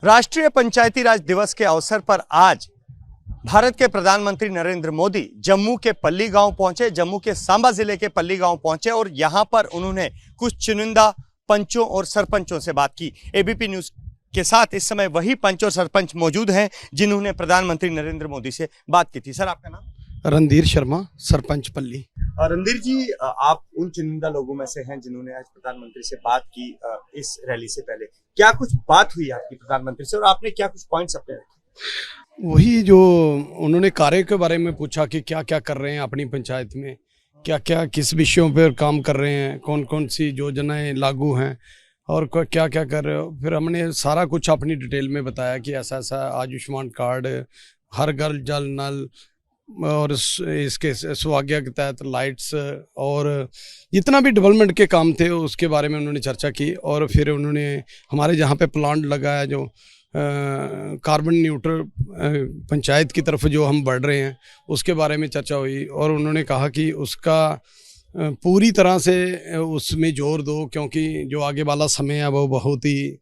राष्ट्रीय पंचायती राज दिवस के अवसर पर आज भारत के प्रधानमंत्री नरेंद्र मोदी जम्मू के पल्ली गांव पहुंचे। जम्मू के सांबा जिले के पल्ली गांव पहुंचे और यहां पर उन्होंने कुछ चुनिंदा पंचों और सरपंचों से बात की। एबीपी न्यूज के साथ इस समय वही पंच और सरपंच मौजूद हैं जिन्होंने प्रधानमंत्री नरेंद्र मोदी से बात की थी। सर, आपका नाम? रणधीर शर्मा, सरपंच पल्ली। रणधीर जी, आप उन चुनिंदा लोगों में से हैं जिन्होंने आज प्रधानमंत्री से बात की। इस रैली से पहले क्या कुछ बात हुई आपकी प्रधानमंत्री से और आपने क्या कुछ पॉइंट्स अपने रखे? वही जो उन्होंने कार्य के बारे में पूछा कि क्या क्या कर रहे हैं अपनी पंचायत में, क्या क्या किस विषयों पर काम कर रहे हैं, कौन कौन सी योजनाएं लागू हैं और क्या क्या कर रहे हो। फिर हमने सारा कुछ अपनी डिटेल में बताया कि ऐसा ऐसा आयुष्मान कार्ड, हर घर जल नल और इसके सुहागिया के तहत लाइट्स और जितना भी डेवलपमेंट के काम थे उसके बारे में उन्होंने चर्चा की। और फिर उन्होंने हमारे जहाँ पे प्लांट लगाया जो कार्बन न्यूट्रल पंचायत की तरफ जो हम बढ़ रहे हैं उसके बारे में चर्चा हुई। और उन्होंने कहा कि उसका पूरी तरह से उसमें जोर दो क्योंकि जो आगे वाला समय है वो बहुत ही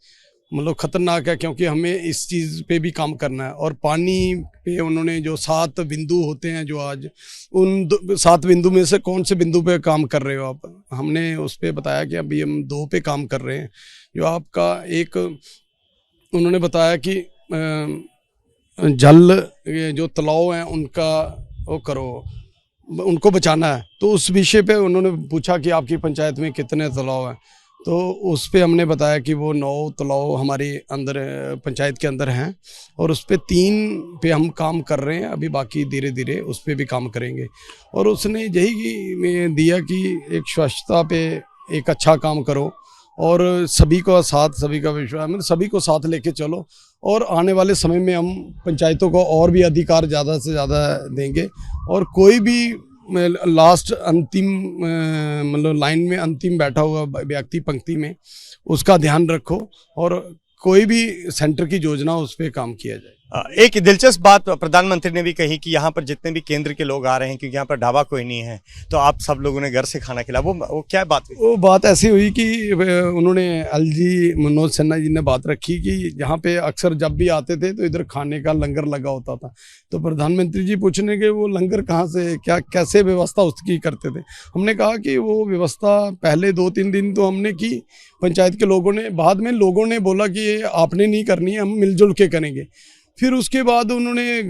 ख़तरनाक है, क्योंकि हमें इस चीज़ पे भी काम करना है। और पानी पे उन्होंने जो 7 बिंदु होते हैं, जो आज उन 7 बिंदु में से कौन से बिंदु पे काम कर रहे हो आप, हमने उस पे बताया कि अभी हम 2 पे काम कर रहे हैं। जो आपका एक उन्होंने बताया कि जल जो तालाब हैं उनका वो करो, उनको बचाना है। तो उस विषय पे उन्होंने पूछा कि आपकी पंचायत में कितने तालाब हैं, तो उस पे हमने बताया कि वो 9 तालाब हमारे अंदर पंचायत के अंदर हैं और उस पे 3 पे हम काम कर रहे हैं, अभी बाकी धीरे धीरे उस पे भी काम करेंगे। और उसने यही दिया कि एक स्वच्छता पे एक अच्छा काम करो और सभी को साथ, सभी का विश्वास, मतलब सभी को साथ लेके चलो। और आने वाले समय में हम पंचायतों को और भी अधिकार ज़्यादा से ज़्यादा देंगे और कोई भी लास्ट अंतिम लाइन में अंतिम बैठा हुआ व्यक्ति पंक्ति में उसका ध्यान रखो और कोई भी सेंटर की योजना उस पर काम किया जाए। एक दिलचस्प बात प्रधानमंत्री ने भी कही कि यहाँ पर जितने भी केंद्र के लोग आ रहे हैं, क्योंकि यहाँ पर ढाबा कोई नहीं है, तो आप सब लोगों ने घर से खाना खिलाया। वो क्या बात हुई? वो बात ऐसी हुई कि उन्होंने एलजी मनोज सिन्हा जी ने बात रखी कि यहाँ पे अक्सर जब भी आते थे तो इधर खाने का लंगर लगा होता था। तो प्रधानमंत्री जी पूछने के वो लंगर कहाँ से, क्या कैसे व्यवस्था उसकी करते थे। हमने कहा कि वो व्यवस्था पहले 2-3 दिन तो हमने की पंचायत के लोगों ने, बाद में लोगों ने बोला कि ये आपने नहीं करनी है, हम मिलजुल के करेंगे। फिर उसके बाद उन्होंने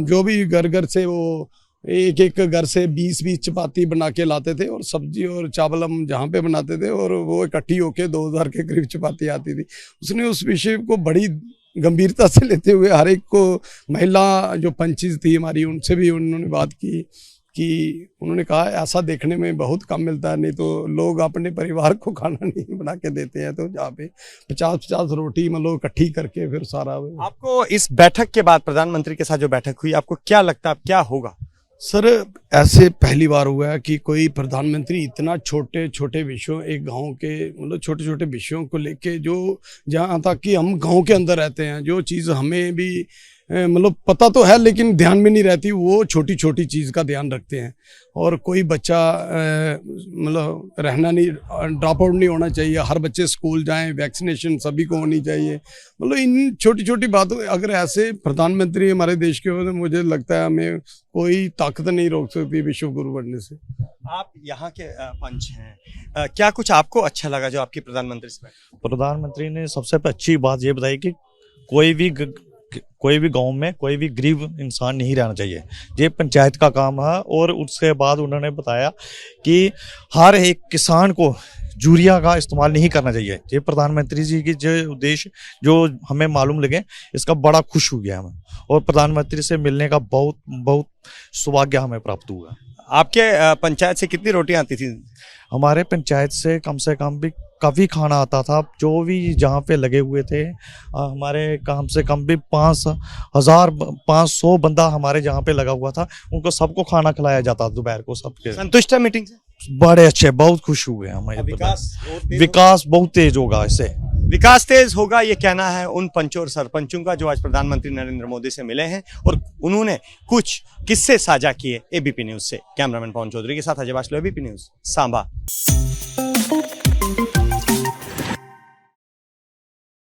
जो भी घर घर से वो एक घर से 20-20 चपाती बना के लाते थे और सब्जी और चावल हम जहाँ पे बनाते थे और वो इकट्ठी होके 2000 के करीब चपाती आती थी। उसने उस विषय को बड़ी गंभीरता से लेते हुए हर एक को, महिला जो पंचेस थी हमारी, उनसे भी उन्होंने बात की कि उन्होंने कहा ऐसा देखने में बहुत कम मिलता है, नहीं तो लोग अपने परिवार को खाना नहीं बना के देते हैं। तो जहाँ पे 50-50 रोटी इकट्ठी करके फिर सारा। आपको इस बैठक के बाद, प्रधानमंत्री के साथ जो बैठक हुई, आपको क्या लगता है क्या होगा? सर, ऐसे पहली बार हुआ है कि कोई प्रधानमंत्री इतना छोटे छोटे विषयों, एक गांव के छोटे छोटे विषयों को लेके, जो जहाँ तक कि हम गांव के अंदर रहते हैं, जो चीज़ हमें भी पता तो है लेकिन ध्यान में नहीं रहती, वो छोटी छोटी चीज़ का ध्यान रखते हैं। और कोई बच्चा रहना नहीं, ड्रॉप आउट नहीं होना चाहिए, हर बच्चे स्कूल जाएं, वैक्सीनेशन सभी को होनी चाहिए। इन छोटी छोटी बातों, अगर ऐसे प्रधानमंत्री हमारे देश के हो तो मुझे लगता है हमें कोई ताकत नहीं रोक सकती विश्व गुरु बनने से। आप यहाँ के पंच हैं, क्या कुछ आपको अच्छा लगा जो आपकी प्रधानमंत्री से? प्रधानमंत्री ने सबसे अच्छी बात ये बताई कि कोई भी गांव में कोई भी गरीब इंसान नहीं रहना चाहिए, ये पंचायत का काम है। और उसके बाद उन्होंने बताया कि हर एक किसान को यूरिया का इस्तेमाल नहीं करना चाहिए। ये प्रधानमंत्री जी की जो उद्देश्य जो हमें मालूम लगे, इसका बड़ा खुश हो गया हमें और प्रधानमंत्री से मिलने का बहुत बहुत सौभाग्य हमें प्राप्त हुआ। आपके पंचायत से कितनी रोटियां आती थी? हमारे पंचायत से कम भी काफ़ी खाना आता था, जो भी जहाँ पे लगे हुए थे। हमारे कम से कम भी 5,500 बंदा हमारे जहाँ पे लगा हुआ था, उनको सबको खाना खिलाया जाता दोपहर को। सबके संतुष्ट है मीटिंग से? बड़े अच्छे, बहुत खुश हुए हमें। विकास बहुत तेज होगा इससे। विकास तेज होगा, ये कहना है उन पंचों और सरपंचों का जो आज प्रधानमंत्री नरेंद्र मोदी से मिले हैं और उन्होंने कुछ किस्से साझा किए। एबीपी न्यूज से कैमरामैन पवन चौधरी के साथ अजय वासलो, एबीपी न्यूज सांबा।